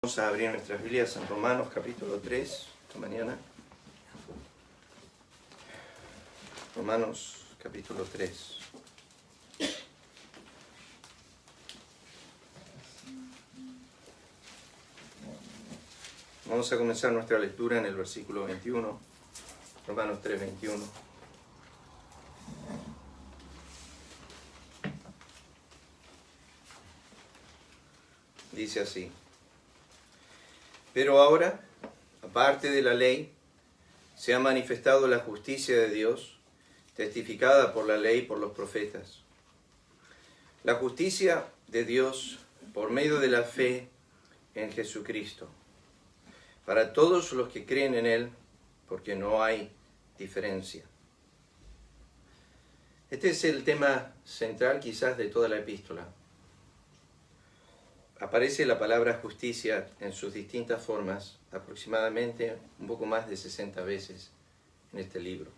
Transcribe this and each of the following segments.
Vamos a abrir nuestras Biblias en Romanos capítulo 3 esta mañana. Romanos capítulo 3. Vamos a comenzar nuestra lectura en el versículo 21, Romanos 3, 21. Dice así: Pero ahora, aparte de la ley, se ha manifestado la justicia de Dios, testificada por la ley y por los profetas. La justicia de Dios por medio de la fe en Jesucristo, para todos los que creen en Él, porque no hay diferencia. Este es el tema central quizás de toda la epístola. Aparece la palabra justicia en sus distintas formas, aproximadamente un poco más de 60 veces en este libro.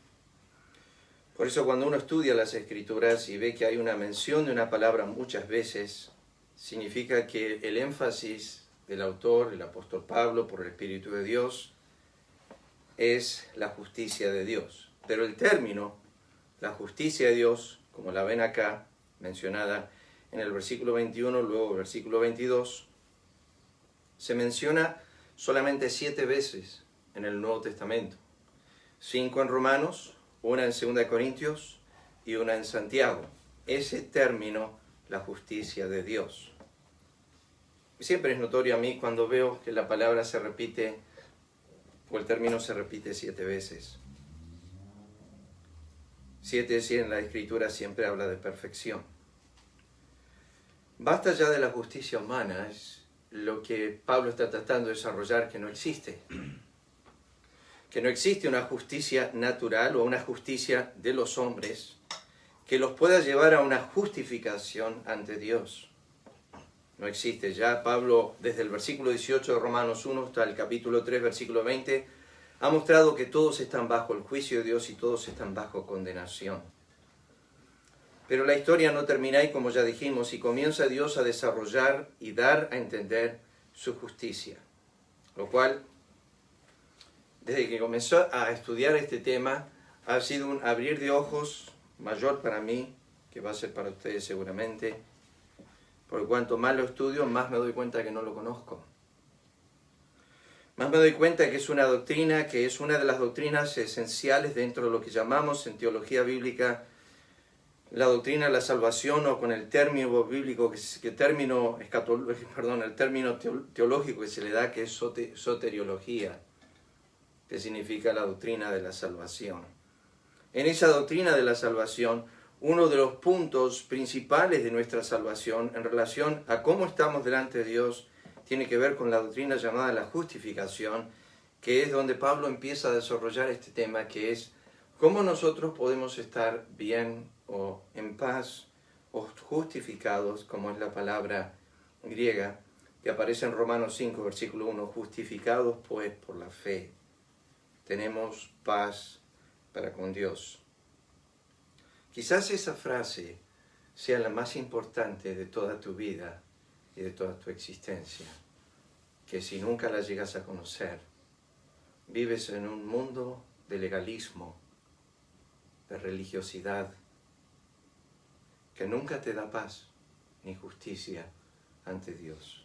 Por eso cuando uno estudia las Escrituras y ve que hay una mención de una palabra muchas veces, significa que el énfasis del autor, el apóstol Pablo, por el Espíritu de Dios, es la justicia de Dios. Pero el término, la justicia de Dios, como la ven acá mencionada en el versículo 21, luego el versículo 22, se menciona solamente 7 veces en el Nuevo Testamento. 5 en Romanos, 1 en 2 Corintios y 1 en Santiago. Ese término, la justicia de Dios. Siempre es notorio a mí cuando veo que la palabra se repite, o el término se repite 7 veces. 7 en la Escritura siempre habla de perfección. Basta ya de la justicia humana, es lo que Pablo está tratando de desarrollar, que no existe. Que no existe una justicia natural o una justicia de los hombres que los pueda llevar a una justificación ante Dios. No existe. Ya Pablo, desde el versículo 18 de Romanos 1 hasta el capítulo 3, versículo 20, ha mostrado que todos están bajo el juicio de Dios y todos están bajo condenación. Pero la historia no termina ahí, como ya dijimos, y comienza Dios a desarrollar y dar a entender su justicia. Lo cual, desde que comenzó a estudiar este tema, ha sido un abrir de ojos mayor para mí, que va a ser para ustedes seguramente, porque cuanto más lo estudio, más me doy cuenta que no lo conozco. Más me doy cuenta que es una doctrina, que es una de las doctrinas esenciales dentro de lo que llamamos en teología bíblica la doctrina de la salvación, o con el término bíblico, el término teológico que se le da, que es soteriología, que significa la doctrina de la salvación. En esa doctrina de la salvación, uno de los puntos principales de nuestra salvación en relación a cómo estamos delante de Dios tiene que ver con la doctrina llamada la justificación, que es donde Pablo empieza a desarrollar este tema, que es cómo nosotros podemos estar bien o en paz o justificados, como es la palabra griega que aparece en Romanos 5, versículo 1, justificados pues por la fe, tenemos paz para con Dios. Quizás esa frase sea la más importante de toda tu vida y de toda tu existencia, que si nunca la llegas a conocer, vives en un mundo de legalismo, de religiosidad, que nunca te da paz ni justicia ante Dios.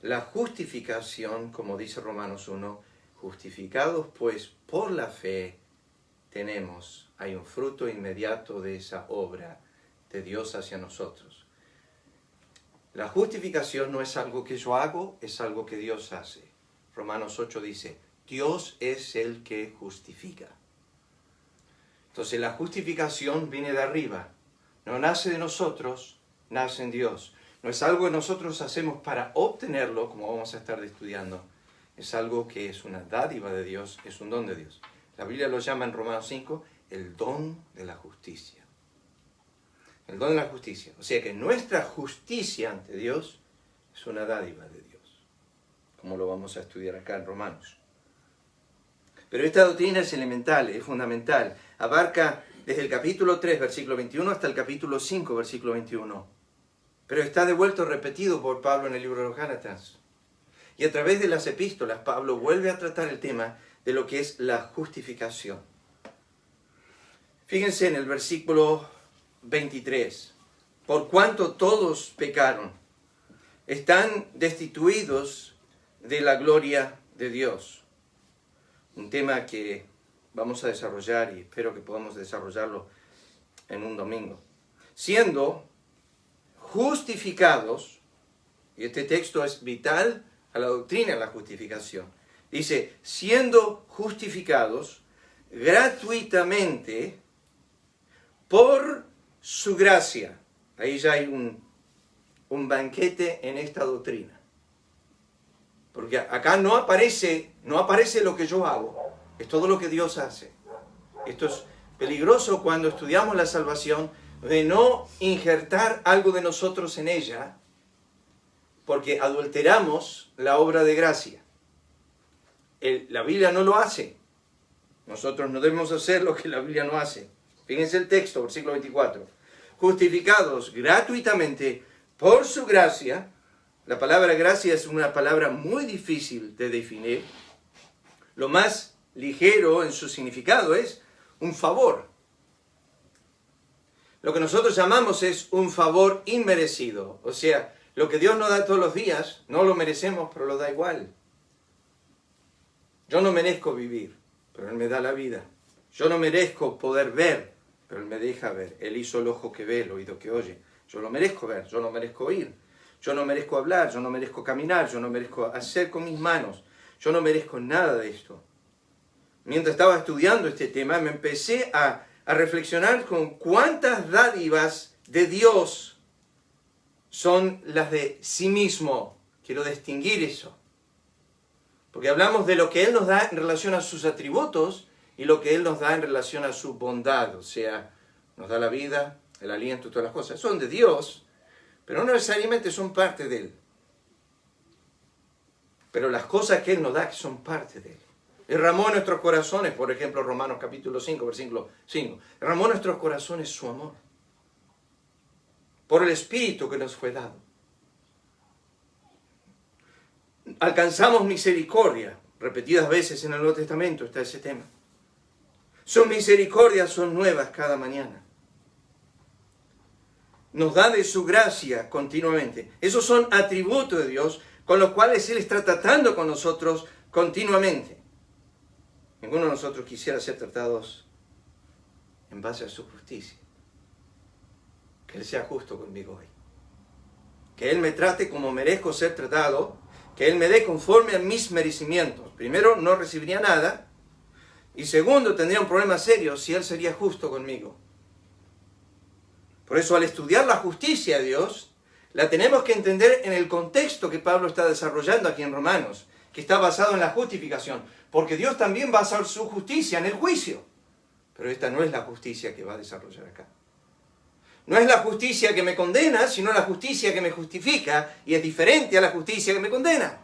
La justificación, como dice Romanos 1, justificados pues por la fe hay un fruto inmediato de esa obra de Dios hacia nosotros. La justificación no es algo que yo hago, es algo que Dios hace. Romanos 8 dice, Dios es el que justifica. Entonces la justificación viene de arriba. No nace de nosotros, nace en Dios. No es algo que nosotros hacemos para obtenerlo, como vamos a estar estudiando. Es algo que es una dádiva de Dios, es un don de Dios. La Biblia lo llama en Romanos 5 el don de la justicia. El don de la justicia. O sea que nuestra justicia ante Dios es una dádiva de Dios, como lo vamos a estudiar acá en Romanos. Pero esta doctrina es elemental, es fundamental. Abarca desde el capítulo 3, versículo 21, hasta el capítulo 5, versículo 21. Pero está de vuelta repetido por Pablo en el libro de los Gálatas. Y a través de las epístolas, Pablo vuelve a tratar el tema de lo que es la justificación. Fíjense en el versículo 23. Por cuanto todos pecaron, están destituidos de la gloria de Dios. Un tema que vamos a desarrollar y espero que podamos desarrollarlo en un domingo. Siendo justificados, y este texto es vital a la doctrina de la justificación. Dice, siendo justificados gratuitamente por su gracia. Ahí ya hay un banquete en esta doctrina. Porque acá no aparece lo que yo hago, es todo lo que Dios hace. Esto es peligroso cuando estudiamos la salvación, de no injertar algo de nosotros en ella, porque adulteramos la obra de gracia. La Biblia no lo hace. Nosotros no debemos hacer lo que la Biblia no hace. Fíjense el texto, versículo 24. Justificados gratuitamente por su gracia. La palabra gracia es una palabra muy difícil de definir. Lo más ligero en su significado es un favor. Lo que nosotros llamamos es un favor inmerecido. O sea, lo que Dios nos da todos los días, no lo merecemos, pero lo da igual. Yo no merezco vivir, pero Él me da la vida. Yo no merezco poder ver, pero Él me deja ver. Él hizo el ojo que ve, el oído que oye. Yo lo merezco ver, yo no merezco oír. Yo no merezco hablar, yo no merezco caminar, yo no merezco hacer con mis manos. Yo no merezco nada de esto. Mientras estaba estudiando este tema, me empecé a reflexionar con cuántas dádivas de Dios son las de sí mismo. Quiero distinguir eso. Porque hablamos de lo que Él nos da en relación a sus atributos y lo que Él nos da en relación a su bondad. O sea, nos da la vida, el aliento, todas las cosas. Son de Dios, pero no necesariamente son parte de Él. Pero las cosas que Él nos da son parte de Él. Derramó en nuestros corazones, por ejemplo, Romanos capítulo 5, versículo 5. Derramó en nuestros corazones su amor. Por el Espíritu que nos fue dado. Alcanzamos misericordia. Repetidas veces en el Nuevo Testamento está ese tema. Sus misericordias son nuevas cada mañana. Nos da de su gracia continuamente. Esos son atributos de Dios con los cuales Él está tratando con nosotros continuamente. Ninguno de nosotros quisiera ser tratados en base a su justicia. Que Él sea justo conmigo hoy. Que Él me trate como merezco ser tratado. Que Él me dé conforme a mis merecimientos. Primero, no recibiría nada. Y segundo, tendría un problema serio si Él sería justo conmigo. Por eso, al estudiar la justicia de Dios, la tenemos que entender en el contexto que Pablo está desarrollando aquí en Romanos, que está basado en la justificación. Porque Dios también va a hacer su justicia en el juicio. Pero esta no es la justicia que va a desarrollar acá. No es la justicia que me condena, sino la justicia que me justifica, y es diferente a la justicia que me condena.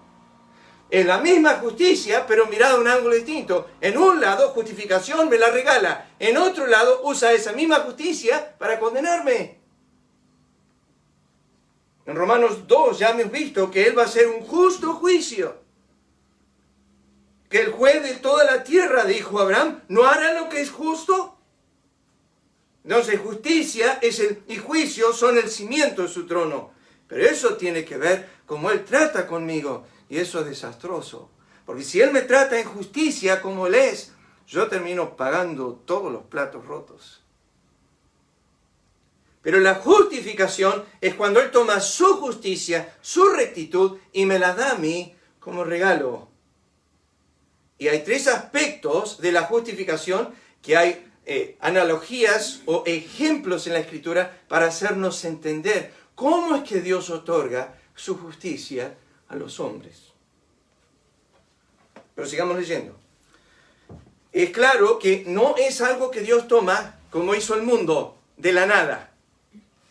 Es la misma justicia, pero mirada a un ángulo distinto. En un lado, justificación me la regala. En otro lado, usa esa misma justicia para condenarme. En Romanos 2 ya hemos visto que Él va a hacer un justo juicio. Que el juez de toda la tierra, dijo Abraham, ¿no hará lo que es justo? Entonces, justicia y juicio son el cimiento de su trono. Pero eso tiene que ver cómo Él trata conmigo. Y eso es desastroso. Porque si Él me trata en justicia como Él es, yo termino pagando todos los platos rotos. Pero la justificación es cuando Él toma su justicia, su rectitud, y me la da a mí como regalo. Y hay tres aspectos de la justificación que hay analogías o ejemplos en la Escritura para hacernos entender cómo es que Dios otorga su justicia a los hombres. Pero sigamos leyendo. Es claro que no es algo que Dios toma como hizo el mundo, de la nada.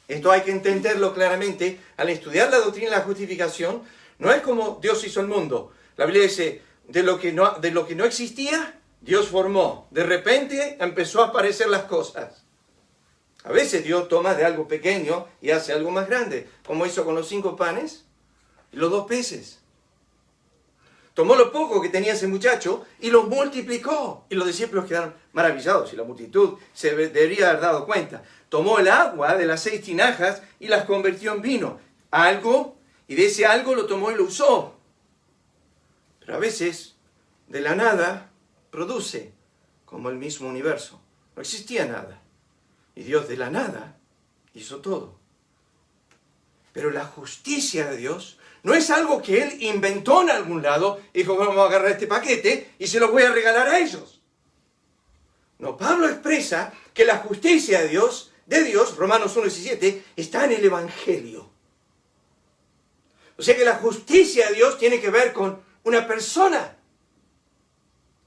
Esto hay que entenderlo claramente. Al estudiar la doctrina de la justificación, no es como Dios hizo el mundo. La Biblia dice, de lo que no existía, Dios formó. De repente empezó a aparecer las cosas. A veces Dios toma de algo pequeño y hace algo más grande, como hizo con los 5 panes y los 2 peces. Tomó lo poco que tenía ese muchacho y lo multiplicó. Y los discípulos quedaron maravillados y la multitud se debería haber dado cuenta. Tomó el agua de las 6 tinajas y las convirtió en vino. Algo, y de ese algo lo tomó y lo usó. Pero a veces, de la nada, produce, como el mismo universo. No existía nada. Y Dios de la nada hizo todo. Pero la justicia de Dios no es algo que Él inventó en algún lado y dijo, vamos a agarrar este paquete y se lo voy a regalar a ellos. No, Pablo expresa que la justicia de Dios, Romanos 1:17, está en el Evangelio. O sea que la justicia de Dios tiene que ver con una persona.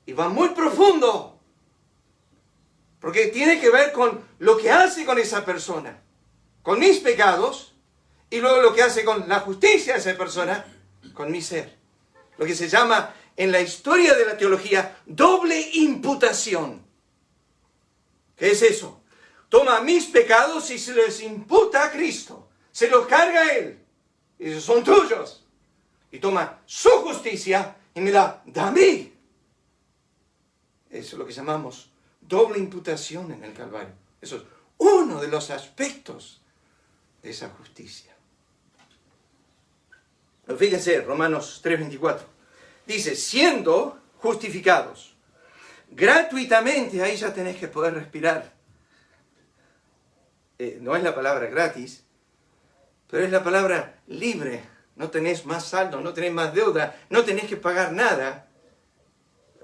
Y va muy profundo. Porque tiene que ver con lo que hace con esa persona. Con mis pecados. Y luego lo que hace con la justicia de esa persona, con mi ser. Lo que se llama en la historia de la teología doble imputación. ¿Qué es eso? Toma mis pecados y se les imputa a Cristo. Se los carga a Él. Y esos son tuyos. Y toma su justicia y me la da a mí. Eso es lo que llamamos doble imputación en el Calvario. Eso es uno de los aspectos de esa justicia. Pero fíjense, Romanos 3:24. Dice, siendo justificados gratuitamente, ahí ya tenés que poder respirar. No es la palabra gratis, pero es la palabra libre. No tenés más saldo, no tenés más deuda, no tenés que pagar nada.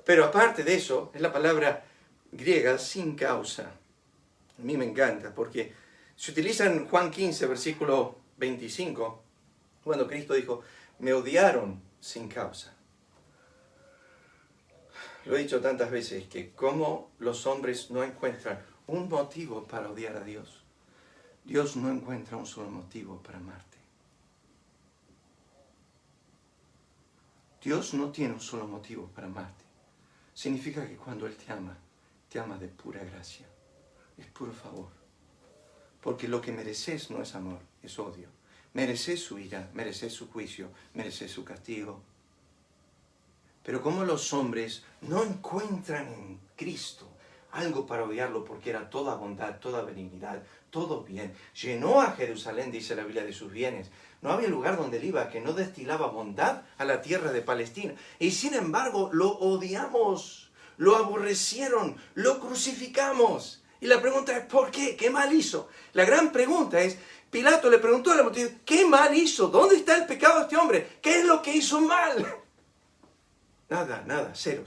Pero aparte de eso, es la palabra griega sin causa. A mí me encanta porque se utiliza en Juan 15, versículo 25, cuando Cristo dijo, me odiaron sin causa. Lo he dicho tantas veces que como los hombres no encuentran un motivo para odiar a Dios, Dios no encuentra un solo motivo para amarte. Dios no tiene un solo motivo para amarte. Significa que cuando Él te ama de pura gracia, es puro favor. Porque lo que mereces no es amor, es odio. Mereces su ira, mereces su juicio, mereces su castigo. Pero como los hombres no encuentran en Cristo algo para odiarlo porque era toda bondad, toda benignidad, todo bien. Llenó a Jerusalén, dice la Biblia, de sus bienes. No había lugar donde él iba que no destilaba bondad a la tierra de Palestina. Y sin embargo lo odiamos, lo aborrecieron, lo crucificamos. Y la pregunta es, ¿por qué? ¿Qué mal hizo? La gran pregunta es, Pilato le preguntó a la multitud, ¿qué mal hizo? ¿Dónde está el pecado de este hombre? ¿Qué es lo que hizo mal? Nada, cero.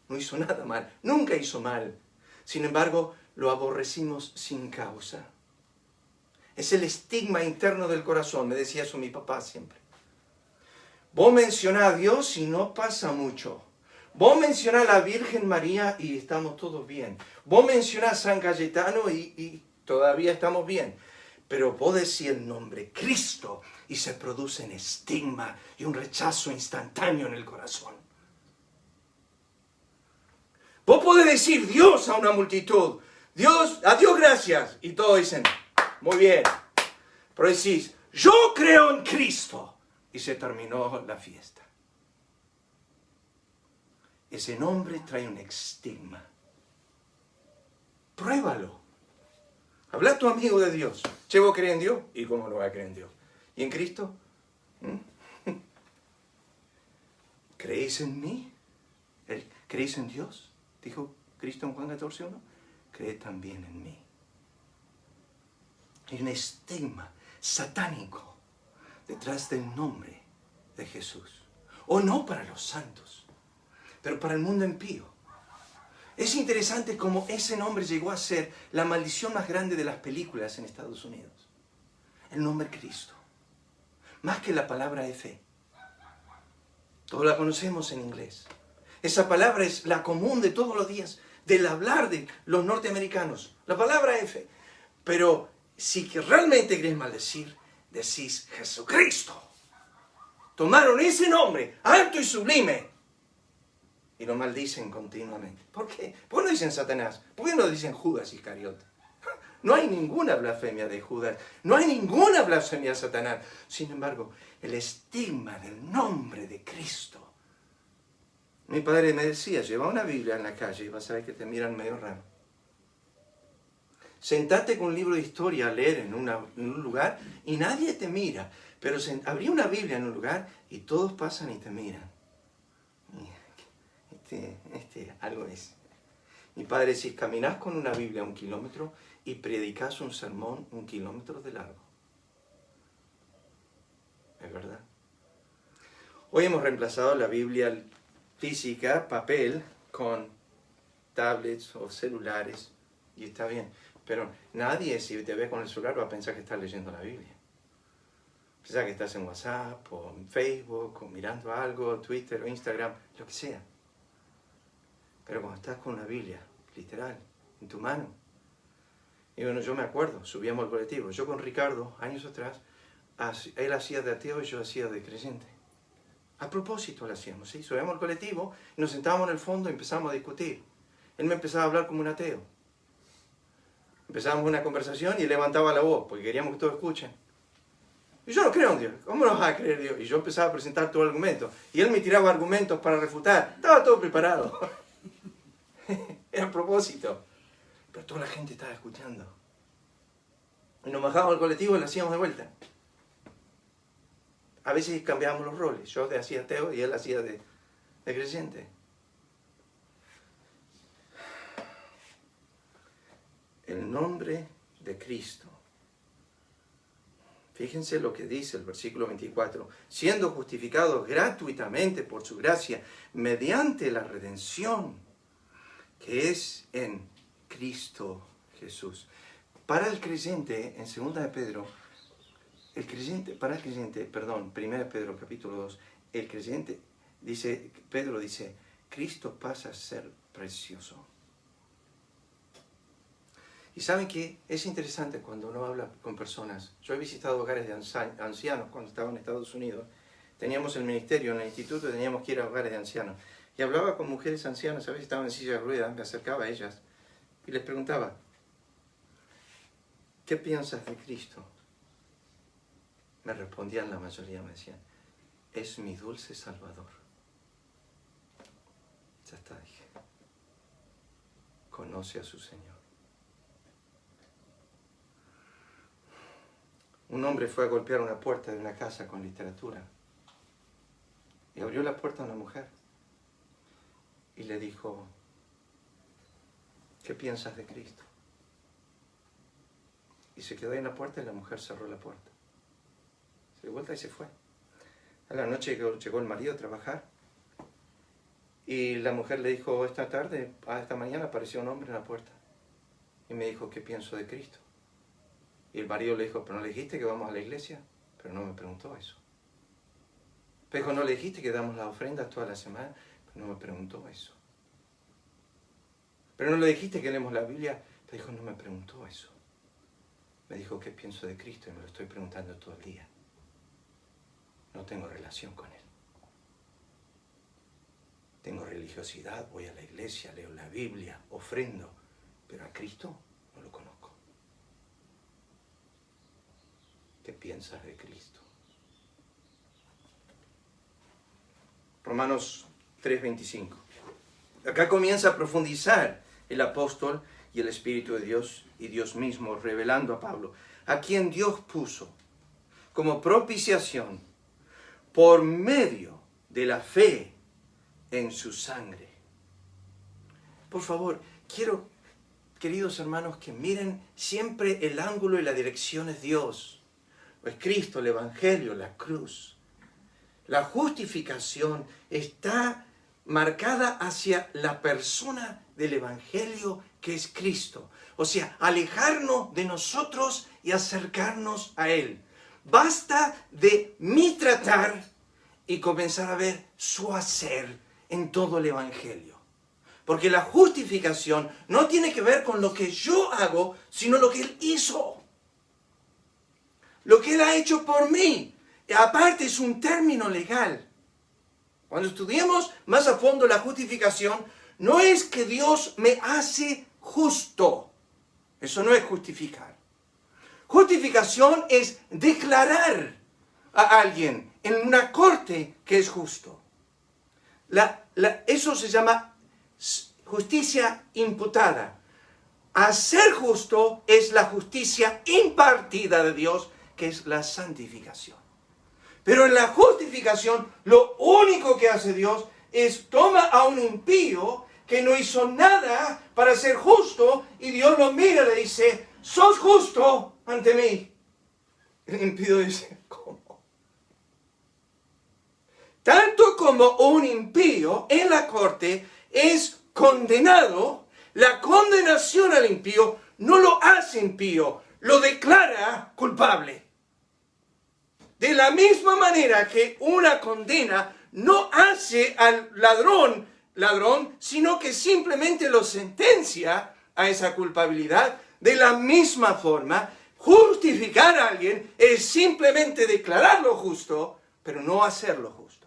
No hizo nada mal, nunca hizo mal. Sin embargo, lo aborrecimos sin causa. Es el estigma interno del corazón, me decía eso mi papá siempre. Vos mencionás a Dios y no pasa mucho. Vos mencionás a la Virgen María y estamos todos bien. Vos mencionás a San Cayetano y todavía estamos bien. Pero vos decís el nombre Cristo y se produce un estigma y un rechazo instantáneo en el corazón. Vos podés decir Dios a una multitud, Dios, a Dios gracias, y todos dicen, muy bien. Pero decís, yo creo en Cristo, y se terminó la fiesta. Ese nombre trae un estigma. Pruébalo. Habla a tu amigo de Dios. Che, ¿vos crees en Dios? ¿Y cómo no va a creer en Dios? ¿Y en Cristo? ¿Creéis en mí? ¿Creéis en Dios? Dijo Cristo en Juan 14:1. Cree también en mí. Hay un estigma satánico detrás del nombre de Jesús. O no para los santos, pero para el mundo impío. Es interesante cómo ese nombre llegó a ser la maldición más grande de las películas en Estados Unidos. El nombre Cristo. Más que la palabra de fe. Todos la conocemos en inglés. Esa palabra es la común de todos los días, del hablar de los norteamericanos. La palabra F. Pero si que realmente querés maldecir, decís Jesucristo. Tomaron ese nombre, alto y sublime, y lo maldicen continuamente. ¿Por qué? ¿Por qué no dicen Satanás? ¿Por qué no dicen Judas Iscariote? No hay ninguna blasfemia de Judas, no hay ninguna blasfemia de Satanás. Sin embargo, el estigma del nombre de Cristo Mi padre me decía, lleva una Biblia en la calle y vas a ver que te miran medio raro. Sentate con un libro de historia a leer en un lugar y nadie te mira. Pero abrí una Biblia en un lugar y todos pasan y te miran. Algo es. Mi padre decía, caminás con una Biblia 1 kilómetro y predicás un sermón 1 kilómetro de largo. Es verdad. Hoy hemos reemplazado la Biblia física, papel, con tablets o celulares. Y está bien. Pero nadie, si te ve con el celular, va a pensar que estás leyendo la Biblia. Piensa que estás en WhatsApp, o en Facebook, o mirando algo, Twitter, o Instagram, lo que sea. Pero cuando estás con una Biblia, literal, en tu mano. Y bueno, yo me acuerdo, subíamos al colectivo. Yo con Ricardo, años atrás, él hacía de ateo y yo hacía de creyente. A propósito lo hacíamos, ¿sí? Subíamos al colectivo, y nos sentábamos en el fondo y empezamos a discutir. Él me empezaba a hablar como un ateo. Empezábamos una conversación y él levantaba la voz, porque queríamos que todos escuchen. Y yo no creo en Dios. ¿Cómo no vas a creer en Dios? Y yo empezaba a presentar todo el argumento. Y él me tiraba argumentos para refutar. Estaba todo preparado. Era a propósito. Pero toda la gente estaba escuchando. Y nos bajábamos al colectivo y lo hacíamos de vuelta. A veces cambiábamos los roles. Yo hacía ateo y él hacía de creyente. El nombre de Cristo. Fíjense lo que dice el versículo 24. Siendo justificados gratuitamente por su gracia, mediante la redención que es en Cristo Jesús. Para el creyente, en 2 de Pedro, 1 Pedro capítulo 2, el creyente, Pedro dice, Cristo pasa a ser precioso. Y saben que es interesante cuando uno habla con personas. Yo he visitado hogares de ancianos cuando estaba en Estados Unidos. Teníamos el ministerio en el instituto y teníamos que ir a hogares de ancianos. Y hablaba con mujeres ancianas, a veces estaban en silla de ruedas, me acercaba a ellas y les preguntaba, ¿qué piensas de Cristo? Me respondían la mayoría, me decían, es mi dulce Salvador. Ya está, dije. Conoce a su Señor. Un hombre fue a golpear una puerta de una casa con literatura y abrió la puerta a una mujer y le dijo, ¿qué piensas de Cristo? Y se quedó ahí en la puerta y la mujer cerró la puerta. Se dio vuelta y se fue. A la noche llegó el marido a trabajar y la mujer le dijo, esta mañana apareció un hombre en la puerta y me dijo, ¿qué pienso de Cristo? Y el marido le dijo, ¿pero no le dijiste que vamos a la iglesia? Pero no me preguntó eso. Pero dijo, ¿no le dijiste que damos las ofrendas toda la semana? Pero no me preguntó eso. Pero no le dijiste que leemos la Biblia. Pero dijo, no me preguntó eso. Me dijo, ¿qué pienso de Cristo? Y me lo estoy preguntando todo el día. No tengo relación con Él. Tengo religiosidad, voy a la iglesia, leo la Biblia, ofrendo. Pero a Cristo no lo conozco. ¿Qué piensas de Cristo? Romanos 3:25. Acá comienza a profundizar el apóstol y el Espíritu de Dios y Dios mismo revelando a Pablo, a quien Dios puso como propiciación por medio de la fe en su sangre. Por favor, quiero, queridos hermanos, que miren siempre el ángulo y la dirección es Dios. Es Cristo, el Evangelio, la cruz. La justificación está marcada hacia la persona del Evangelio que es Cristo. O sea, alejarnos de nosotros y acercarnos a Él. Basta de mi tratar y comenzar a ver su hacer en todo el Evangelio. Porque la justificación no tiene que ver con lo que yo hago, sino lo que Él hizo. Lo que Él ha hecho por mí. Aparte es un término legal. Cuando estudiemos más a fondo la justificación, no es que Dios me hace justo. Eso no es justificar. Justificación es declarar a alguien en una corte que es justo. Eso se llama justicia imputada. Hacer justo es la justicia impartida de Dios, que es la santificación. Pero en la justificación, lo único que hace Dios es toma a un impío que no hizo nada para ser justo, y Dios lo mira y le dice, sos justo ante mí. El impío dice, ¿cómo? Tanto como un impío en la corte es condenado, la condenación al impío no lo hace impío, lo declara culpable. De la misma manera que una condena no hace al ladrón, sino que simplemente lo sentencia a esa culpabilidad, de la misma forma, justificar a alguien es simplemente declararlo justo, pero no hacerlo justo.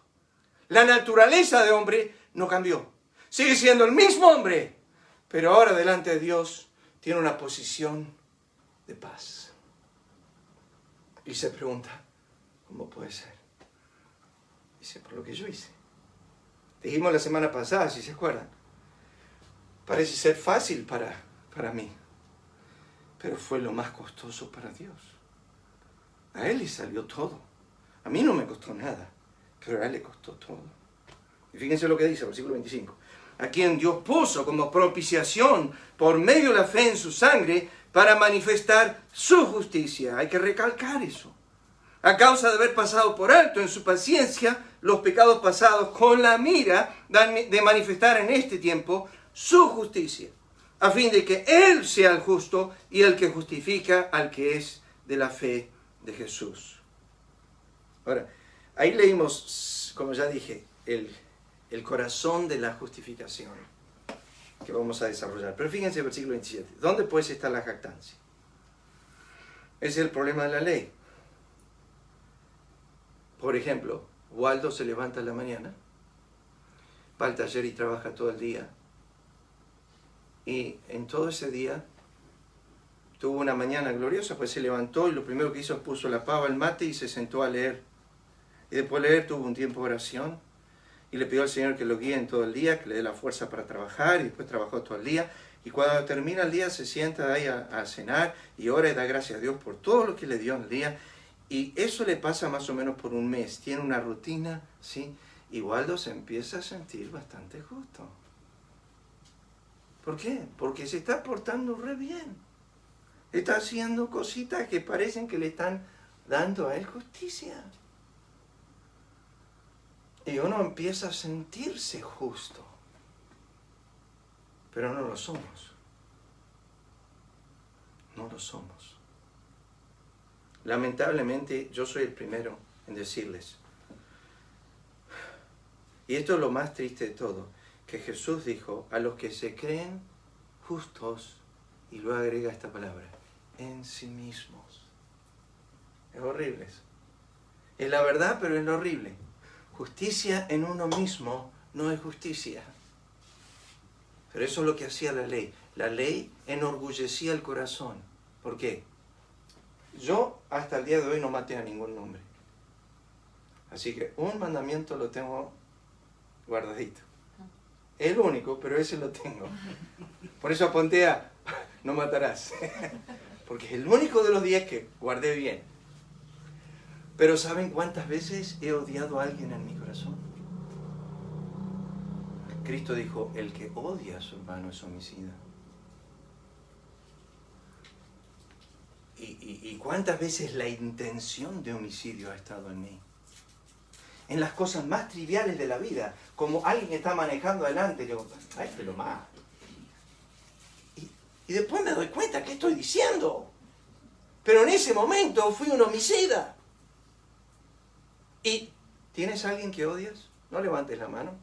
La naturaleza de hombre no cambió. Sigue siendo el mismo hombre, pero ahora delante de Dios tiene una posición de paz. Y se pregunta, ¿cómo puede ser? Dice, por lo que yo hice. Dijimos la semana pasada, si se acuerdan. Parece ser fácil para mí, pero fue lo más costoso para Dios. A Él le salió todo. A mí no me costó nada, pero a Él le costó todo. Y fíjense lo que dice, versículo 25. A quien Dios puso como propiciación por medio de la fe en su sangre para manifestar su justicia. Hay que recalcar eso. A causa de haber pasado por alto en su paciencia los pecados pasados, con la mira de manifestar en este tiempo su justicia, a fin de que Él sea el justo y el que justifica al que es de la fe de Jesús. Ahora, ahí leímos, como ya dije, el corazón de la justificación que vamos a desarrollar. Pero fíjense el versículo 27. ¿Dónde pues está la jactancia? Es el problema de la ley. Por ejemplo, Waldo se levanta en la mañana, va al taller y trabaja todo el día. Y en todo ese día tuvo una mañana gloriosa, pues se levantó y lo primero que hizo puso la pava, el mate y se sentó a leer. Y después de leer tuvo un tiempo de oración y le pidió al Señor que lo guíe en todo el día, que le dé la fuerza para trabajar, y después trabajó todo el día. Y cuando termina el día se sienta ahí a cenar y ora y da gracias a Dios por todo lo que le dio en el día. Y eso le pasa más o menos por un mes. Tiene una rutina, ¿sí? Y Waldo se empieza a sentir bastante justo. ¿Por qué? Porque se está portando re bien. Está haciendo cositas que parecen que le están dando a él justicia. Y uno empieza a sentirse justo. Pero no lo somos. No lo somos. Lamentablemente, yo soy el primero en decirles, y esto es lo más triste de todo, que Jesús dijo, a los que se creen justos, y luego agrega esta palabra, en sí mismos. Es horrible eso. Es la verdad, pero es lo horrible. Justicia en uno mismo no es justicia. Pero eso es lo que hacía la ley. La ley enorgullecía el corazón. ¿Por qué? Yo hasta el día de hoy no maté a ningún hombre. Así que un mandamiento lo tengo guardadito. El único, pero ese lo tengo. Por eso apunté a no matarás. Porque es el único de los 10 que guardé bien. Pero ¿saben cuántas veces he odiado a alguien en mi corazón? Cristo dijo, el que odia a su hermano es homicida. ¿Y cuántas veces la intención de homicidio ha estado en mí? En las cosas más triviales de la vida, como alguien está manejando adelante, yo digo, ay, te lo mato. Y después me doy cuenta, ¿qué estoy diciendo? Pero en ese momento fui un homicida. ¿Y tienes a alguien que odias? No levantes la mano.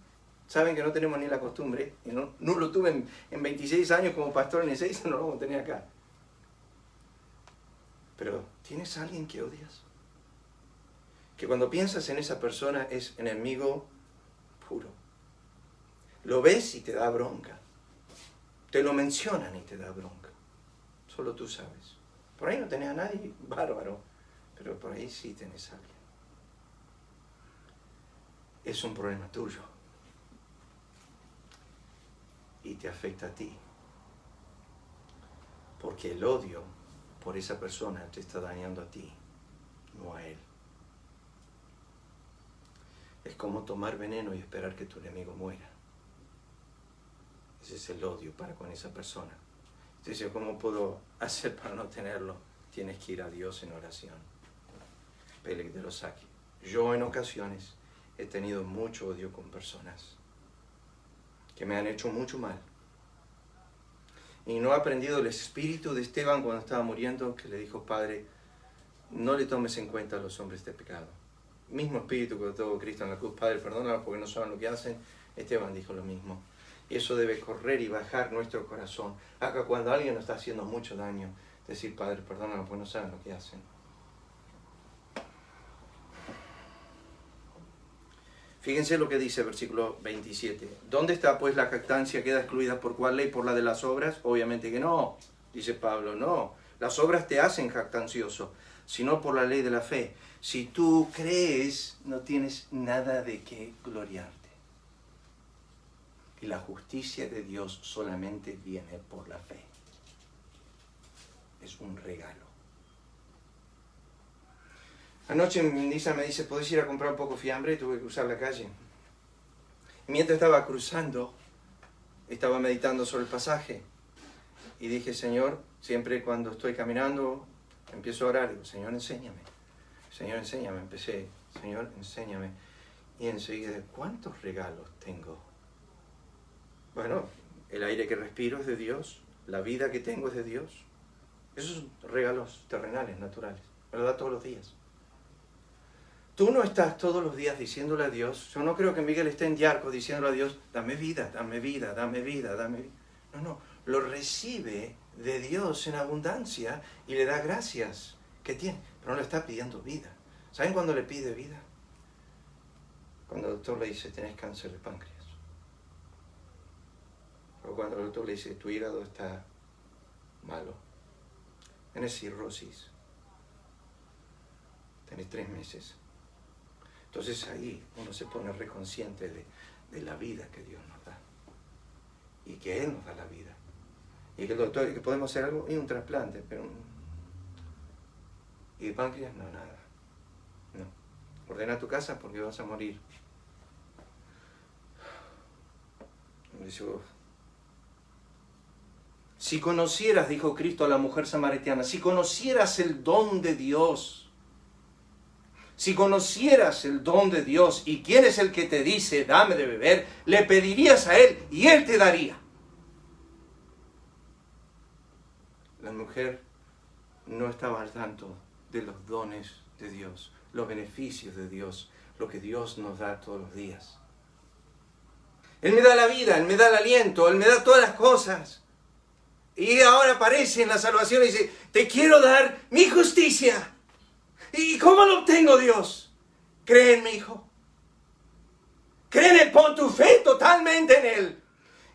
Saben que no tenemos ni la costumbre, y no lo tuve en 26 años como pastor en E6, no lo tenía acá. Pero, ¿tienes a alguien que odias? Que cuando piensas en esa persona es enemigo puro. Lo ves y te da bronca. Te lo mencionan y te da bronca. Solo tú sabes. Por ahí no tenés a nadie, bárbaro. Pero por ahí sí tenés a alguien. Es un problema tuyo. y te afecta a ti. Porque el odio por esa persona te está dañando a ti, no a él. Es como tomar veneno y esperar que tu enemigo muera. Ese es el odio para con esa persona. Entonces, ¿cómo puedo hacer para no tenerlo? Tienes que ir a Dios en oración. Peleg de los Saki. Yo en ocasiones he tenido mucho odio con personas que me han hecho mucho mal. Y no he aprendido el espíritu de Esteban cuando estaba muriendo, que le dijo: Padre, no le tomes en cuenta a los hombres de pecado. Mismo espíritu que tuvo Cristo en la cruz: Padre, perdónalos porque no saben lo que hacen. Esteban dijo lo mismo. Y eso debe correr y bajar nuestro corazón. Acá cuando alguien nos está haciendo mucho daño, decir: Padre, perdónalos porque no saben lo que hacen. Fíjense lo que dice el versículo 27. ¿Dónde está pues la jactancia? ¿Queda excluida por cuál ley? ¿Por la de las obras? Obviamente que no, dice Pablo, no. Las obras te hacen jactancioso, sino por la ley de la fe. Si tú crees, no tienes nada de qué gloriarte. Y la justicia de Dios solamente viene por la fe. Es un regalo. Anoche Lisa me dice: ¿podés ir a comprar un poco de fiambre? Y tuve que cruzar la calle. Y mientras estaba cruzando, estaba meditando sobre el pasaje. Y dije: Señor, siempre cuando estoy caminando, empiezo a orar. Digo: Señor, enséñame. Señor, enséñame. Empecé: Señor, enséñame. Y enseguida: ¿cuántos regalos tengo? Bueno, el aire que respiro es de Dios. La vida que tengo es de Dios. Esos son regalos terrenales, naturales. Me lo da todos los días. Tú no estás todos los días diciéndole a Dios. Yo no creo que Miguel esté en Yarco diciéndole a Dios: dame vida, dame vida, dame vida, dame vida. No, no. Lo recibe de Dios en abundancia y le da gracias que tiene. Pero no le está pidiendo vida. ¿Saben cuándo le pide vida? Cuando el doctor le dice: tenés cáncer de páncreas. O cuando el doctor le dice: tu hígado está malo. Tenés cirrosis. Tenés 3 meses. Entonces ahí uno se pone reconsciente de la vida que Dios nos da. Y que Él nos da la vida. Y que el doctor, que podemos hacer algo, y un trasplante, pero y de páncreas, no, nada. No. Ordena tu casa porque vas a morir. Dice: si conocieras, dijo Cristo a la mujer samaritana, si conocieras el don de Dios, si conocieras el don de Dios y quién es el que te dice: dame de beber, le pedirías a Él y Él te daría. La mujer no estaba al tanto de los dones de Dios, los beneficios de Dios, lo que Dios nos da todos los días. Él me da la vida, Él me da el aliento, Él me da todas las cosas. Y ahora aparece en la salvación y dice: te quiero dar mi justicia. ¿Y cómo lo obtengo, Dios? Cree en mi Hijo. Cree en Él, pon tu fe totalmente en Él.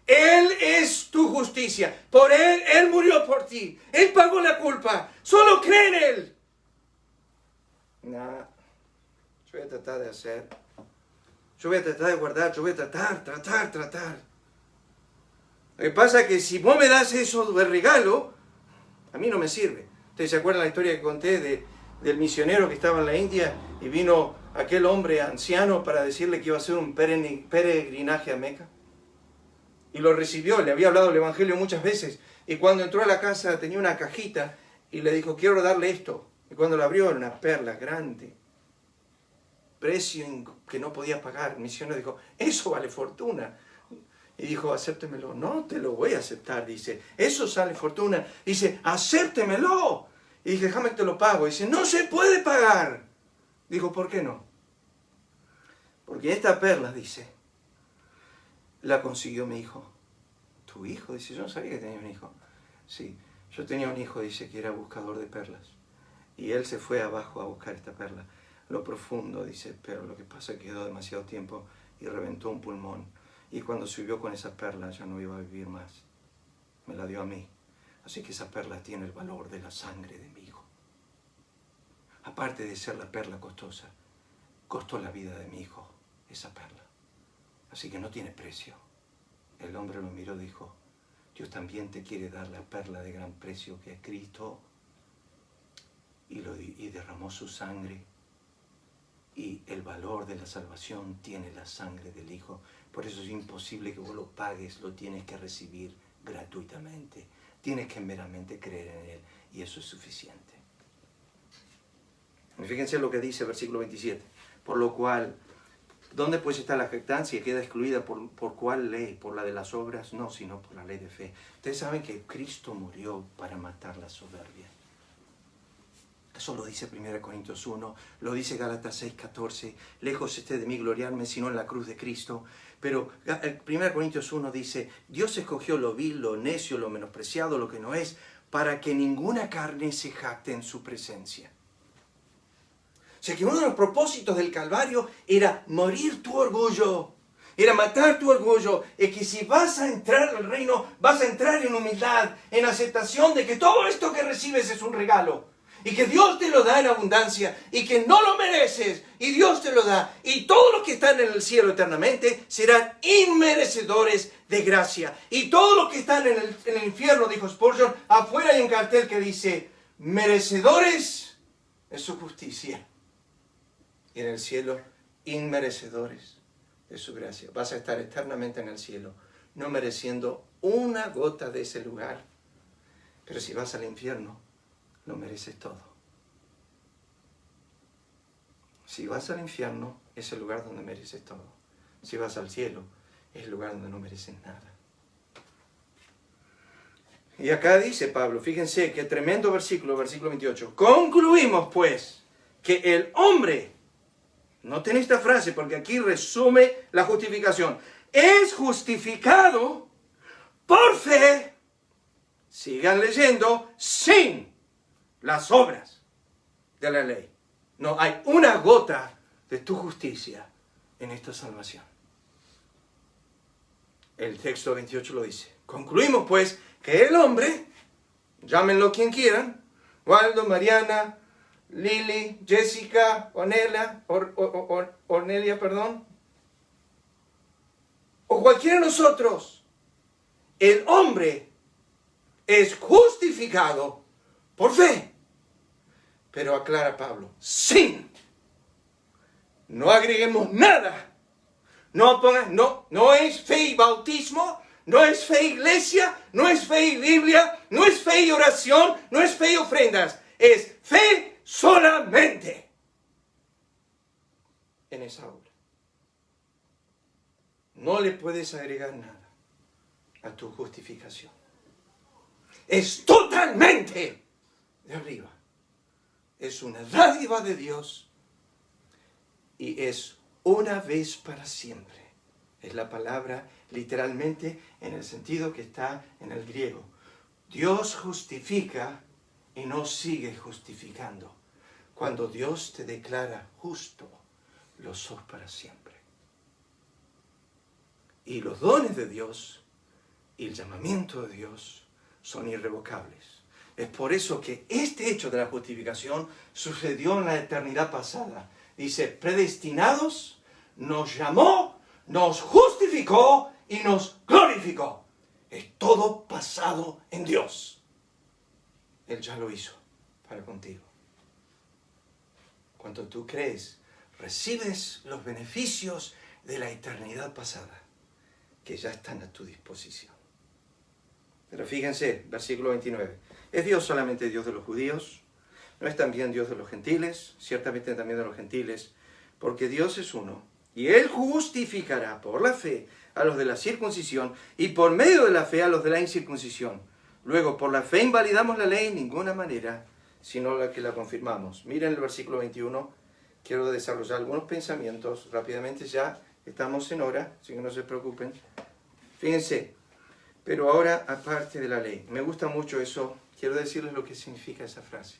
Él es tu justicia. Por Él, Él murió por ti. Él pagó la culpa. Solo cree en Él. No, yo voy a tratar de hacer. Yo voy a tratar de guardar. Yo voy a tratar. Lo que pasa es que si vos me das eso de regalo, a mí no me sirve. ¿Ustedes se acuerdan la historia que conté del misionero que estaba en la India y vino aquel hombre anciano para decirle que iba a hacer un peregrinaje a Meca? Y lo recibió, le había hablado el Evangelio muchas veces. Y cuando entró a la casa tenía una cajita y le dijo: quiero darle esto. Y cuando la abrió, era una perla grande. Precio que no podía pagar. El misionero dijo: eso vale fortuna. Y dijo: acéptemelo. No te lo voy a aceptar, dice. Eso sale fortuna. Dice: acéptemelo. Y dije: déjame que te lo pago. Dice: no se puede pagar. Dijo: ¿por qué no? Porque esta perla, dice, la consiguió mi hijo. ¿Tu hijo? Dice: yo no sabía que tenía un hijo. Sí, yo tenía un hijo, dice, que era buscador de perlas. Y él se fue abajo a buscar esta perla. Lo profundo, dice, pero lo que pasa es que quedó demasiado tiempo y reventó un pulmón. Y cuando subió con esa perla ya no iba a vivir más. Me la dio a mí. Así que esa perla tiene el valor de la sangre de mi hijo. Aparte de ser la perla costosa, costó la vida de mi hijo esa perla. Así que no tiene precio. El hombre lo miró y dijo, Dios también te quiere dar la perla de gran precio que es Cristo, y derramó su sangre, y el valor de la salvación tiene la sangre del Hijo. Por eso es imposible que vos lo pagues, lo tienes que recibir gratuitamente. Tienes que meramente creer en Él, y eso es suficiente. Y fíjense lo que dice el versículo 27. Por lo cual, ¿dónde pues está la jactancia? ¿Queda excluida por cuál ley? ¿Por la de las obras? No, sino por la ley de fe. Ustedes saben que Cristo murió para matar la soberbia. Eso lo dice 1 Corintios 1, lo dice Gálatas 6:14. Lejos esté de mí gloriarme, sino en la cruz de Cristo. Pero 1 Corintios 1 dice, Dios escogió lo vil, lo necio, lo menospreciado, lo que no es, para que ninguna carne se jacte en su presencia. O sea que uno de los propósitos del Calvario era morir tu orgullo, era matar tu orgullo, es que si vas a entrar al reino, vas a entrar en humildad, en aceptación de que todo esto que recibes es un regalo. Y que Dios te lo da en abundancia, y que no lo mereces, y Dios te lo da. Y todos los que están en el cielo eternamente serán inmerecedores de gracia. Y todos los que están en el infierno, dijo Spurgeon, afuera hay un cartel que dice, merecedores de su justicia. Y en el cielo, inmerecedores de su gracia. Vas a estar eternamente en el cielo, no mereciendo una gota de ese lugar. Pero si vas al infierno, lo mereces todo. Si vas al infierno, es el lugar donde mereces todo. Si vas al cielo, es el lugar donde no mereces nada. Y acá dice Pablo, fíjense qué tremendo versículo 28. Concluimos pues que el hombre, noten esta frase porque aquí resume la justificación, es justificado por fe, sigan leyendo, sin las obras de la ley. No hay una gota de tu justicia en esta salvación. El texto 28 lo dice. Concluimos pues que el hombre, llámenlo quien quieran, Waldo, Mariana, Lili, Jessica, Ornelia, o cualquiera de nosotros, el hombre es justificado por fe. Pero aclara Pablo, sin. No agreguemos nada. No es fe y bautismo, no es fe y iglesia, no es fe y Biblia, no es fe y oración, no es fe y ofrendas. Es fe solamente en esa obra. No le puedes agregar nada a tu justificación. Es totalmente de arriba. Es una dádiva de Dios y es una vez para siempre. Es la palabra literalmente en el sentido que está en el griego. Dios justifica y no sigue justificando. Cuando Dios te declara justo, lo sos para siempre. Y los dones de Dios y el llamamiento de Dios son irrevocables. Es por eso que este hecho de la justificación sucedió en la eternidad pasada. Dice, predestinados, nos llamó, nos justificó y nos glorificó. Es todo pasado en Dios. Él ya lo hizo para contigo. Cuando tú crees, recibes los beneficios de la eternidad pasada, que ya están a tu disposición. Pero fíjense, versículo 29. ¿Es Dios solamente Dios de los judíos? ¿No es también Dios de los gentiles? Ciertamente también de los gentiles, porque Dios es uno. Y Él justificará por la fe a los de la circuncisión y por medio de la fe a los de la incircuncisión. Luego, por la fe invalidamos la ley en ninguna manera, sino la que la confirmamos. Miren el versículo 21. Quiero desarrollar algunos pensamientos rápidamente, ya estamos en hora, así que no se preocupen. Fíjense. Pero ahora, aparte de la ley, me gusta mucho eso, quiero decirles lo que significa esa frase.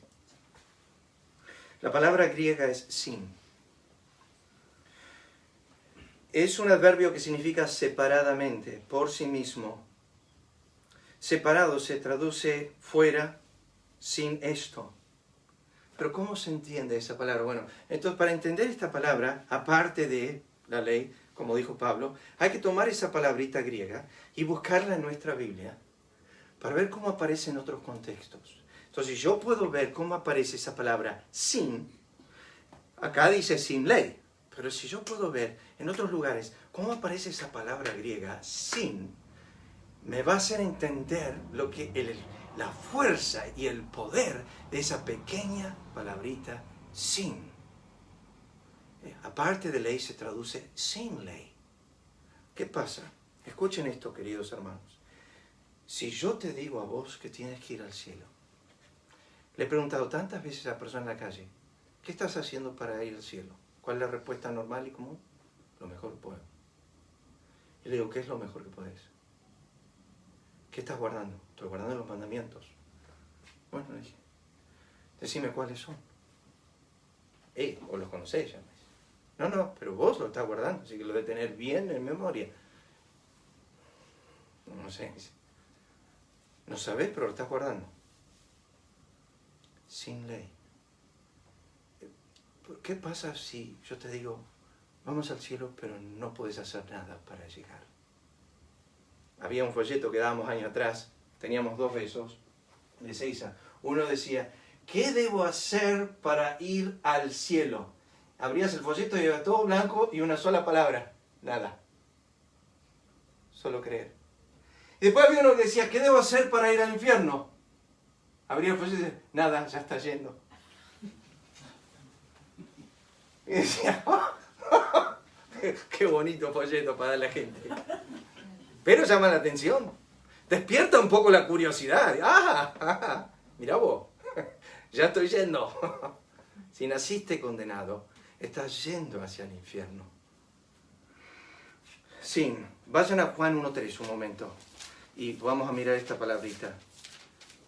La palabra griega es sin. Es un adverbio que significa separadamente, por sí mismo. Separado se traduce fuera, sin esto. Pero ¿cómo se entiende esa palabra? Bueno, entonces para entender esta palabra, aparte de la ley, como dijo Pablo, hay que tomar esa palabrita griega y buscarla en nuestra Biblia para ver cómo aparece en otros contextos. Entonces yo puedo ver cómo aparece esa palabra sin. Acá dice sin ley. Pero si yo puedo ver en otros lugares cómo aparece esa palabra griega sin, me va a hacer entender lo que la fuerza y el poder de esa pequeña palabrita sin. Aparte de ley se traduce sin ley. ¿Qué pasa? Escuchen esto, queridos hermanos. Si yo te digo a vos que tienes que ir al cielo, le he preguntado tantas veces a la persona en la calle, ¿qué estás haciendo para ir al cielo? ¿Cuál es la respuesta normal y común? Lo mejor que puedo. Y le digo, ¿qué es lo mejor que podés? ¿Qué estás guardando? Estoy guardando los mandamientos. Bueno, le dije, decime cuáles son. O los conocés ya. No, pero vos lo estás guardando, así que lo debes tener bien en memoria. No sé. No sabés, pero lo estás guardando. Sin ley. ¿Qué pasa si yo te digo, vamos al cielo, pero no puedes hacer nada para llegar? Había un folleto que dábamos años atrás, teníamos 2 de esos, de Seiza. Uno decía, ¿qué debo hacer para ir al cielo? Abrías el folleto y era todo blanco y una sola palabra, nada. Solo creer. Y después había uno que decía, ¿qué debo hacer para ir al infierno? Abría el folleto y decía, nada, ya está yendo. Y decía, qué bonito folleto para la gente. Pero llama la atención. Despierta un poco la curiosidad. Mirá vos, ya estoy yendo. Si naciste condenado, estás yendo hacia el infierno. Sí, vayan a Juan 1.3 un momento. Y vamos a mirar esta palabrita.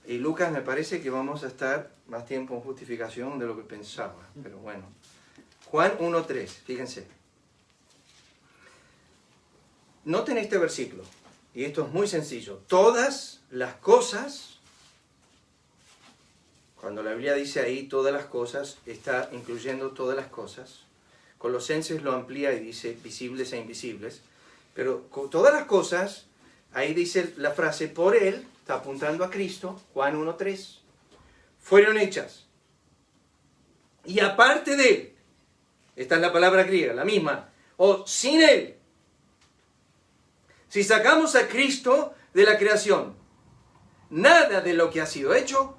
Y Lucas, me parece que vamos a estar más tiempo en justificación de lo que pensaba. Pero bueno. Juan 1.3, fíjense. Noten este versículo, y esto es muy sencillo. Todas las cosas, cuando la Biblia dice ahí todas las cosas, está incluyendo todas las cosas. Colosenses lo amplía y dice visibles e invisibles. Pero con todas las cosas, ahí dice la frase por Él, está apuntando a Cristo, Juan 1.3, fueron hechas. Y aparte de Él, esta es la palabra griega, la misma. O sin Él. Si sacamos a Cristo de la creación, nada de lo que ha sido hecho,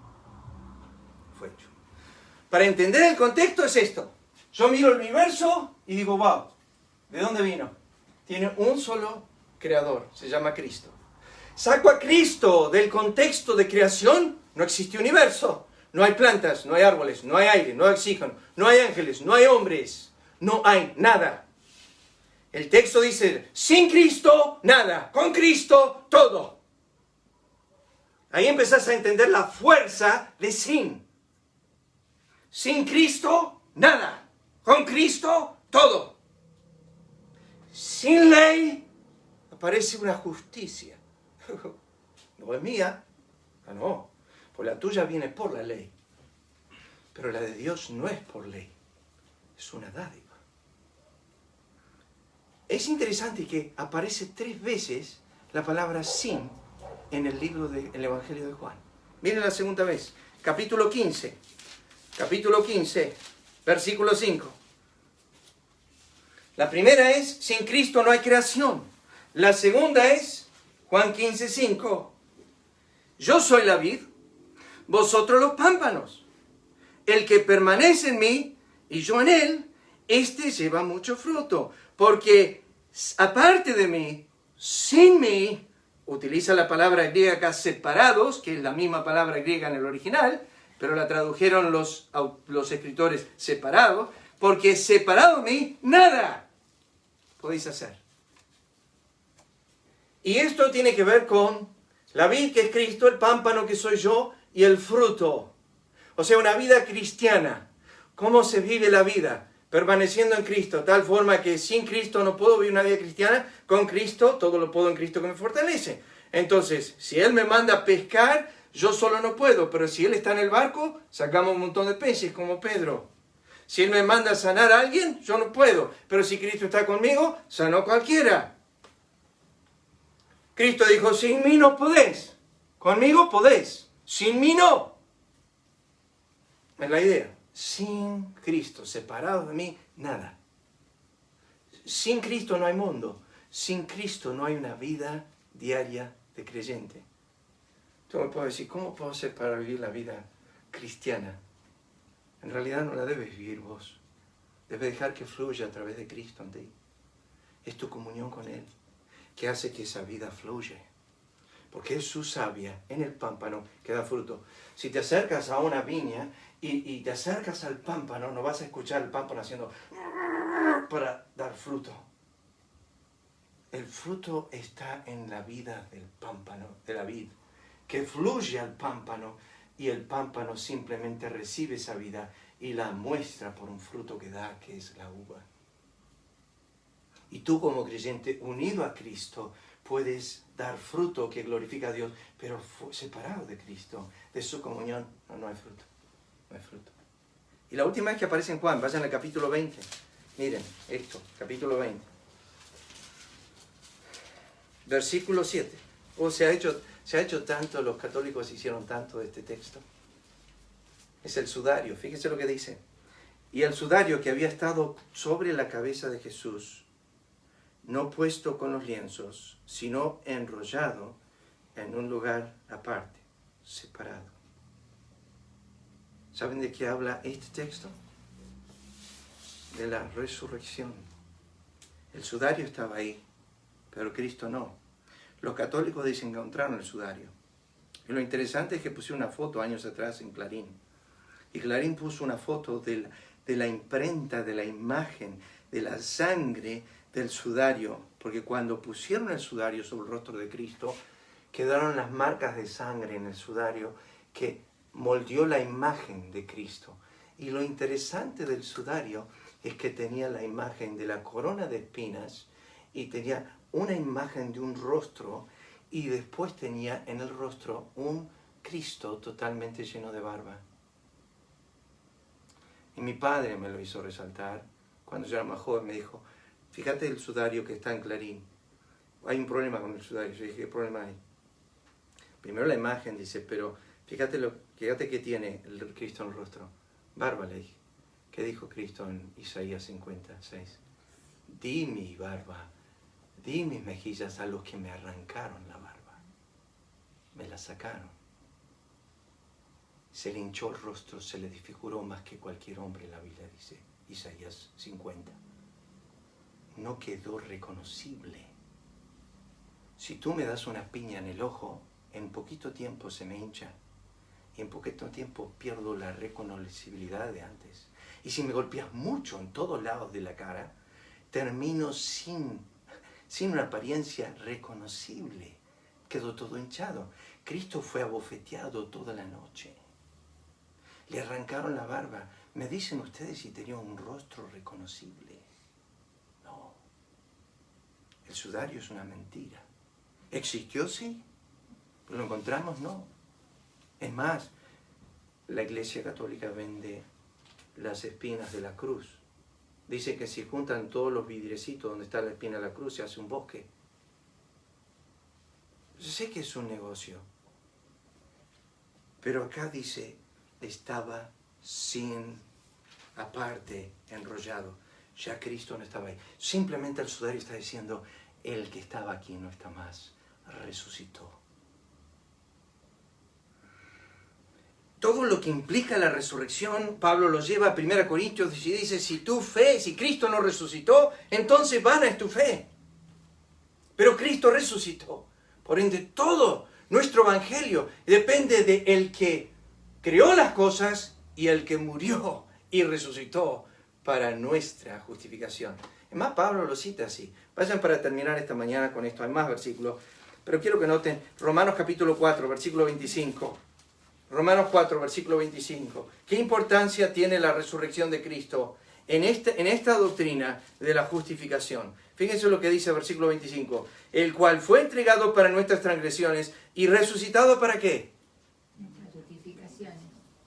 fue hecho. Para entender el contexto es esto. Yo miro el universo y digo, wow, ¿de dónde vino? Tiene un solo creador, se llama Cristo. Saco a Cristo del contexto de creación, no existe universo. No hay plantas, no hay árboles, no hay aire, no hay oxígeno, no hay ángeles, no hay hombres, no hay nada. El texto dice, sin Cristo, nada, con Cristo, todo. Ahí empezás a entender la fuerza de sin. Sin Cristo, nada, con Cristo, todo. Sin ley, aparece una justicia. No es mía, no. Pues la tuya viene por la ley. Pero la de Dios no es por ley. Es una dádiva. Es interesante que aparece 3 veces la palabra sin en el libro del Evangelio de Juan. Miren la segunda vez. Capítulo 15. Capítulo 15, versículo 5. La primera es, sin Cristo no hay creación. La segunda es, Juan 15, 5. Yo soy la vid, vosotros los pámpanos. El que permanece en mí y yo en él, este lleva mucho fruto. Porque aparte de mí, sin mí, utiliza la palabra griega acá separados, que es la misma palabra griega en el original, pero la tradujeron los escritores separados, porque separado de mí, nada podéis hacer. Y esto tiene que ver con la vid que es Cristo, el pámpano que soy yo, y el fruto. O sea, una vida cristiana. ¿Cómo se vive la vida? Permaneciendo en Cristo, tal forma que sin Cristo no puedo vivir una vida cristiana, con Cristo todo lo puedo en Cristo que me fortalece. Entonces, si Él me manda a pescar, yo solo no puedo, pero si Él está en el barco, sacamos un montón de peces como Pedro. Si Él me manda a sanar a alguien, yo no puedo. Pero si Cristo está conmigo, sanó cualquiera. Cristo dijo, sin mí no podés. Conmigo podés. Sin mí no. Es la idea. Sin Cristo, separado de mí, nada. Sin Cristo no hay mundo. Sin Cristo no hay una vida diaria de creyente. Tú me puedes decir, ¿cómo puedo hacer para vivir la vida cristiana? En realidad no la debes vivir vos. Debes dejar que fluya a través de Cristo en ti. Es tu comunión con Él que hace que esa vida fluya. Porque es su savia en el pámpano que da fruto. Si te acercas a una viña y te acercas al pámpano, no vas a escuchar el pámpano haciendo para dar fruto. El fruto está en la vida del pámpano, de la vid, que fluye al pámpano y el pámpano simplemente recibe esa vida y la muestra por un fruto que da, que es la uva. Y tú como creyente unido a Cristo puedes dar fruto que glorifica a Dios, pero separado de Cristo, de su comunión, no hay fruto. No hay fruto. Y la última vez que aparece en Juan, vayan al capítulo 20. Miren esto, capítulo 20. Versículo 7. Se ha hecho tanto, los católicos hicieron tanto de este texto. Es el sudario, fíjense lo que dice. Y el sudario que había estado sobre la cabeza de Jesús, no puesto con los lienzos, sino enrollado en un lugar aparte, separado. ¿Saben de qué habla este texto? De la resurrección. El sudario estaba ahí, pero Cristo no. Los católicos dicen que encontraron el sudario. Y lo interesante es que pusieron una foto años atrás en Clarín. Y Clarín puso una foto de la imprenta, de la imagen, de la sangre del sudario. Porque cuando pusieron el sudario sobre el rostro de Cristo, quedaron las marcas de sangre en el sudario que moldeó la imagen de Cristo. Y lo interesante del sudario es que tenía la imagen de la corona de espinas y tenía una imagen de un rostro y después tenía en el rostro un Cristo totalmente lleno de barba. Y mi padre me lo hizo resaltar. Cuando yo era más joven me dijo, fíjate el sudario que está en Clarín. Hay un problema con el sudario. Yo dije, ¿qué problema hay? Primero la imagen dice, pero fíjate que tiene el Cristo en el rostro. Barba, le dije. ¿Qué dijo Cristo en Isaías 56? Di mi barba, di mis mejillas a los que me arrancaron la barba. Me la sacaron. Se le hinchó el rostro, se le desfiguró más que cualquier hombre, la Biblia dice, Isaías 50. No quedó reconocible. Si tú me das una piña en el ojo, en poquito tiempo se me hincha. Y en poquito tiempo pierdo la reconocibilidad de antes. Y si me golpeas mucho en todos lados de la cara, termino sin una apariencia reconocible. Quedó todo hinchado. Cristo fue abofeteado toda la noche. Le arrancaron la barba. ¿Me dicen ustedes si tenía un rostro reconocible? No. El sudario es una mentira. ¿Existió? Sí. ¿Lo encontramos? No. Es más, la Iglesia Católica vende las espinas de la cruz. Dice que si juntan todos los vidriecitos donde está la espina de la cruz, se hace un bosque. Yo sé que es un negocio. Pero acá dice, estaba sin, aparte, enrollado. Ya Cristo no estaba ahí. Simplemente el sudario está diciendo, el que estaba aquí no está más, resucitó. Todo lo que implica la resurrección, Pablo lo lleva a 1 Corintios y dice, si Cristo no resucitó, entonces vana es tu fe. Pero Cristo resucitó. Por ende, todo nuestro evangelio depende de el que creó las cosas y el que murió y resucitó para nuestra justificación. Es más, Pablo lo cita así. Vayan para terminar esta mañana con esto. Hay más versículos, pero quiero que noten Romanos capítulo 4, versículo 25. Romanos 4, versículo 25. ¿Qué importancia tiene la resurrección de Cristo en esta doctrina de la justificación? Fíjense lo que dice el versículo 25. El cual fue entregado para nuestras transgresiones y resucitado ¿para qué? Nuestras justificaciones.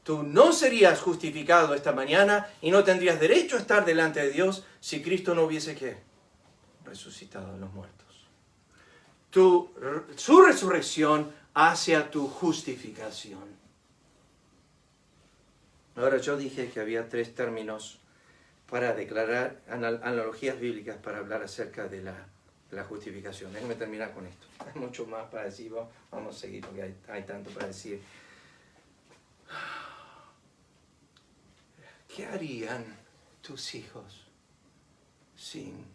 Tú no serías justificado esta mañana y no tendrías derecho a estar delante de Dios si Cristo no hubiese ¿qué? Resucitado de los muertos. Su resurrección hacia tu justificación. Ahora yo dije que había 3 términos para declarar analogías bíblicas para hablar acerca de la justificación. Déjame terminar con esto. Hay mucho más para decir, vamos a seguir porque hay tanto para decir. ¿Qué harían tus hijos sin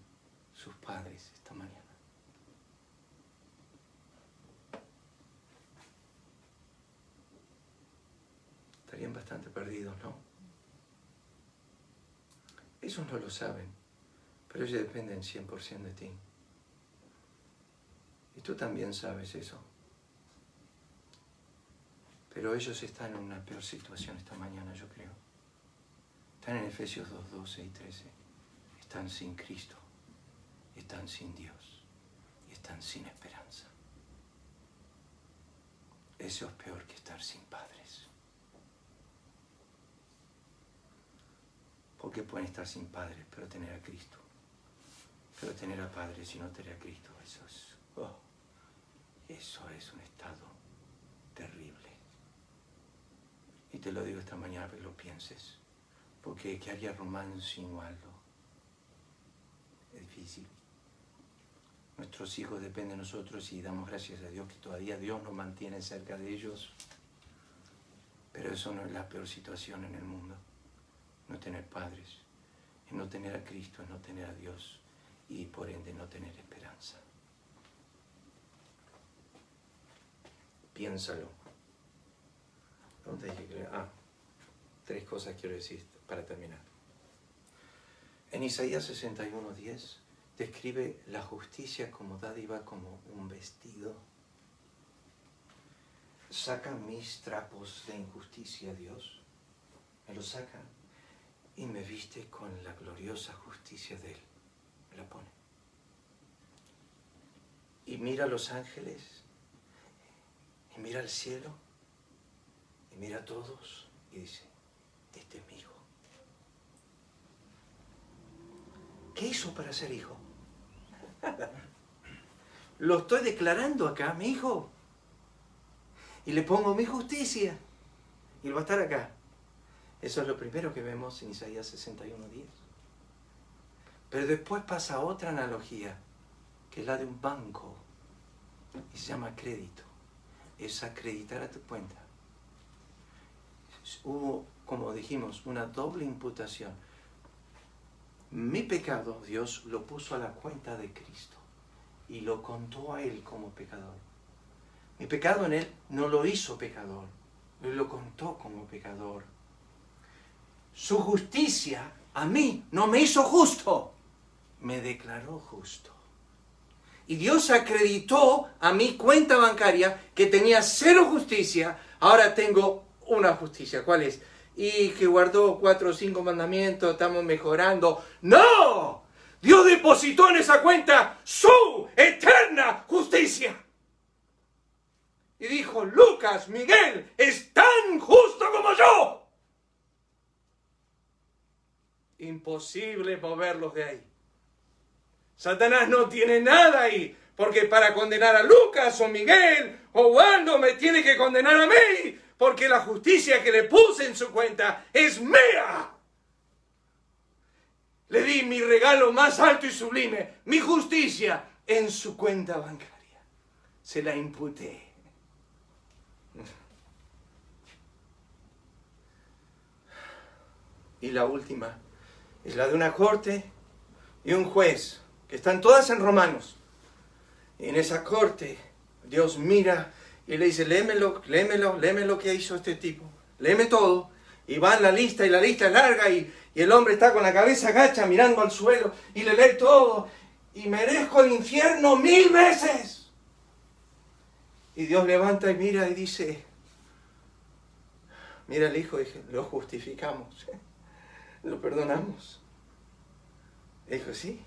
sus padres esta mañana? Estarían bastante perdidos, ¿no? Ellos no lo saben, pero ellos dependen 100% de ti. Y tú también sabes eso. Pero ellos están en una peor situación esta mañana, yo creo. Están en Efesios 2, 12 y 13. Están sin Cristo, están sin Dios y están sin esperanza. Eso es peor que estar sin padres. Porque pueden estar sin padres, pero tener a Cristo. Pero tener a padres y no tener a Cristo, eso es un estado terrible. Y te lo digo esta mañana para que lo pienses. Porque ¿qué haría Román sin Waldo? Es difícil. Nuestros hijos dependen de nosotros y damos gracias a Dios que todavía Dios nos mantiene cerca de ellos. Pero eso no es la peor situación en el mundo. No tener padres, es no tener a Cristo, es no tener a Dios y por ende no tener esperanza. Piénsalo. ¿Dónde dije que? 3 cosas quiero decir para terminar. En Isaías 61:10 describe la justicia como dádiva, como un vestido. Saca mis trapos de injusticia, Dios. Me los saca y me viste con la gloriosa justicia de Él. Me la pone. Y mira a los ángeles, y mira al cielo, y mira a todos, y dice, este es mi hijo. ¿Qué hizo para ser hijo? Lo estoy declarando acá, mi hijo. Y le pongo mi justicia. Y él va a estar acá. Eso es lo primero que vemos en Isaías 61:10. Pero después pasa otra analogía, que es la de un banco. Y se llama crédito. Es acreditar a tu cuenta. Hubo, como dijimos, una doble imputación. Mi pecado, Dios lo puso a la cuenta de Cristo. Y lo contó a Él como pecador. Mi pecado en Él no lo hizo pecador. Él lo contó como pecador. Su justicia a mí no me hizo justo, me declaró justo. Y Dios acreditó a mi cuenta bancaria que tenía 0 justicia, ahora tengo una justicia. ¿Cuál es? Y que guardó 4 o 5 mandamientos, estamos mejorando. ¡No! Dios depositó en esa cuenta su eterna justicia. Y dijo, Lucas, Miguel, es tan justo como yo. Imposible moverlos de ahí. Satanás no tiene nada ahí, porque para condenar a Lucas o Miguel o Waldo me tiene que condenar a mí, porque la justicia que le puse en su cuenta es mía. Le di mi regalo más alto y sublime, mi justicia, en su cuenta bancaria. Se la imputé. Y la última es la de una corte y un juez, que están todas en Romanos. Y en esa corte, Dios mira y le dice, léeme lo que hizo este tipo. Léeme todo. Y va en la lista, y la lista es larga, y el hombre está con la cabeza agacha, mirando al suelo, y le lee todo. Y merezco el infierno 1000 veces. Y Dios levanta y mira y dice, mira al hijo, y dice, lo justificamos, lo perdonamos. Y dijo, sí,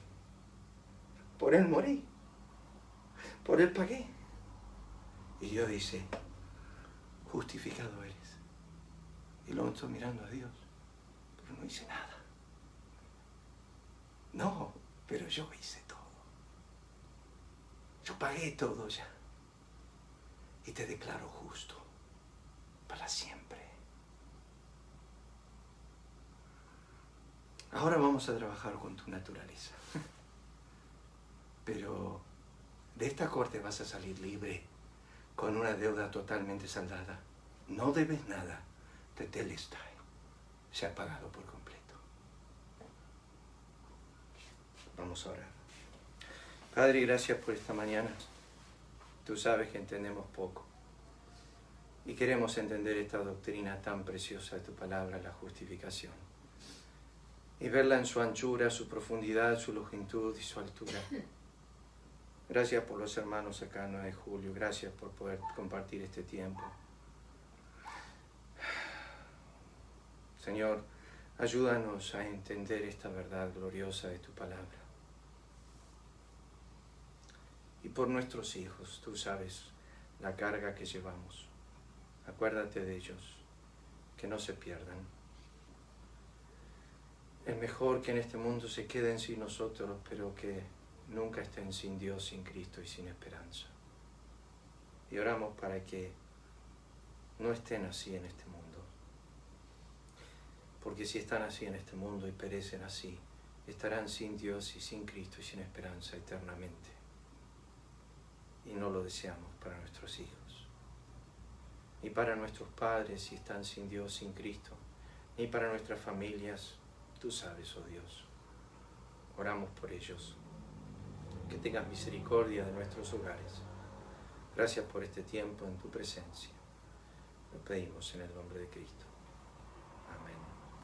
por él morí, por él pagué. Y Dios dice, justificado eres, Y luego estoy mirando a Dios, pero no hice nada. No, pero yo hice todo. Yo pagué todo ya. Y te declaro justo para siempre. Ahora vamos a trabajar con tu naturaleza. Pero de esta corte vas a salir libre, con una deuda totalmente saldada. No debes nada. Tetelestai se ha pagado por completo. Vamos a orar. Padre, gracias por esta mañana. Tú sabes que entendemos poco. Y queremos entender esta doctrina tan preciosa de tu palabra, la justificación. Y verla en su anchura, su profundidad, su longitud y su altura. Gracias por los hermanos acá, 9 de julio. Gracias por poder compartir este tiempo. Señor, ayúdanos a entender esta verdad gloriosa de tu palabra. Y por nuestros hijos, tú sabes la carga que llevamos. Acuérdate de ellos, que no se pierdan. Es mejor que en este mundo se queden sin nosotros, pero que nunca estén sin Dios, sin Cristo y sin esperanza. Y oramos para que no estén así en este mundo. Porque si están así en este mundo y perecen así, estarán sin Dios y sin Cristo y sin esperanza eternamente. Y no lo deseamos para nuestros hijos, ni para nuestros padres si están sin Dios, sin Cristo, ni para nuestras familias. Tú sabes, oh Dios. Oramos por ellos. Que tengas misericordia de nuestros hogares. Gracias por este tiempo en tu presencia. Lo pedimos en el nombre de Cristo. Amén.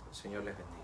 El Señor les bendiga.